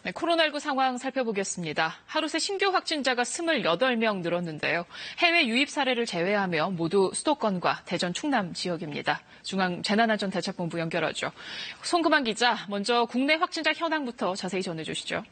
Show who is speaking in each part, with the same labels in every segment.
Speaker 1: 네, 코로나19 상황 살펴보겠습니다. 하루 새 신규 확진자가 28명 늘었는데요. 해외 유입 사례를 제외하며 모두 수도권과 대전, 충남 지역입니다. 중앙재난안전대책본부 연결하죠. 송금환 기자, 먼저 국내 확진자 현황부터 자세히 전해주시죠.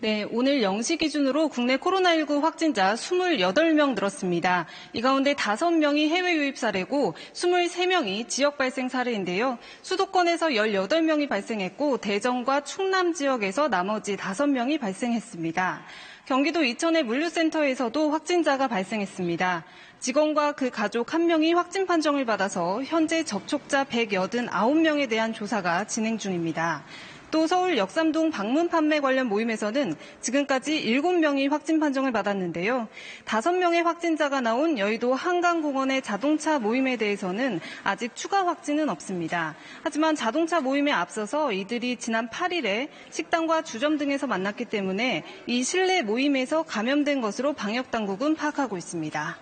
Speaker 2: 네, 오늘 0시 기준으로 국내 코로나19 확진자 28명 늘었습니다. 이 가운데 5명이 해외 유입 사례고 23명이 지역 발생 사례인데요. 수도권에서 18명이 발생했고 대전과 충남 지역에서 나머지 5명이 발생했습니다. 경기도 이천의 물류센터에서도 확진자가 발생했습니다. 직원과 그 가족 1명이 확진 판정을 받아서 현재 접촉자 189명에 대한 조사가 진행 중입니다. 또 서울 역삼동 방문 판매 관련 모임에서는 지금까지 7명이 확진 판정을 받았는데요. 5명의 확진자가 나온 여의도 한강공원의 자동차 모임에 대해서는 아직 추가 확진은 없습니다. 하지만 자동차 모임에 앞서서 이들이 지난 8일에 식당과 주점 등에서 만났기 때문에 이 실내 모임에서 감염된 것으로 방역당국은 파악하고 있습니다.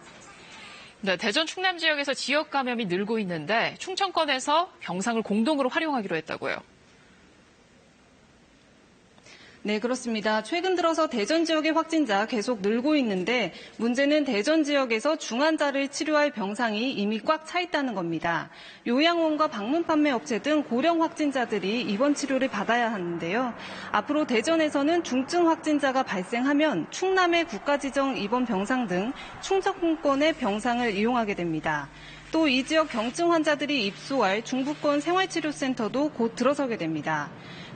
Speaker 1: 네, 대전 충남 지역에서 지역 감염이 늘고 있는데 충청권에서 병상을 공동으로 활용하기로 했다고요.
Speaker 2: 네, 그렇습니다. 최근 들어서 대전 지역의 확진자 계속 늘고 있는데 문제는 대전 지역에서 중환자를 치료할 병상이 이미 꽉 차 있다는 겁니다. 요양원과 방문 판매 업체 등 고령 확진자들이 입원 치료를 받아야 하는데요. 앞으로 대전에서는 중증 확진자가 발생하면 충남의 국가지정 입원 병상 등 충청권의 병상을 이용하게 됩니다. 또 이 지역 경증 환자들이 입소할 중부권 생활치료센터도 곧 들어서게 됩니다.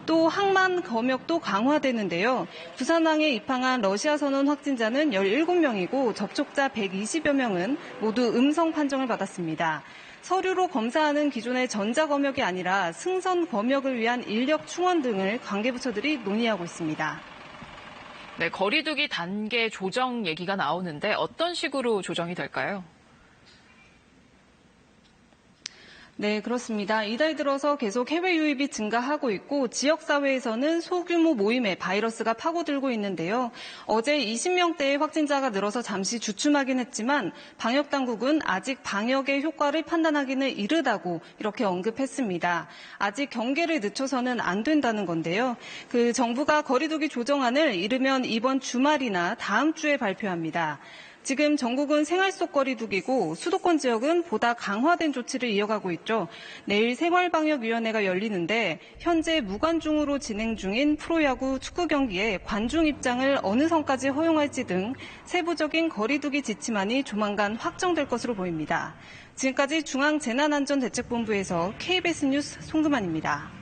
Speaker 2: 또 항만 검역도 강화되는데요. 부산항에 입항한 러시아 선원 확진자는 17명이고 접촉자 120여 명은 모두 음성 판정을 받았습니다. 서류로 검사하는 기존의 전자검역이 아니라 승선 검역을 위한 인력 충원 등을 관계부처들이 논의하고 있습니다.
Speaker 1: 네, 거리두기 단계 조정 얘기가 나오는데 어떤 식으로 조정이 될까요?
Speaker 2: 네, 그렇습니다. 이달 들어서 계속 해외 유입이 증가하고 있고 지역사회에서는 소규모 모임에 바이러스가 파고들고 있는데요. 어제 20명대의 확진자가 늘어서 잠시 주춤하긴 했지만 방역당국은 아직 방역의 효과를 판단하기는 이르다고 이렇게 언급했습니다. 아직 경계를 늦춰서는 안 된다는 건데요. 정부가 거리두기 조정안을 이르면 이번 주말이나 다음 주에 발표합니다. 지금 전국은 생활 속 거리두기고 수도권 지역은 보다 강화된 조치를 이어가고 있죠. 내일 생활방역위원회가 열리는데 현재 무관중으로 진행 중인 프로야구 축구 경기에 관중 입장을 어느 선까지 허용할지 등 세부적인 거리두기 지침안이 조만간 확정될 것으로 보입니다. 지금까지 중앙재난안전대책본부에서 KBS 뉴스 송금환입니다.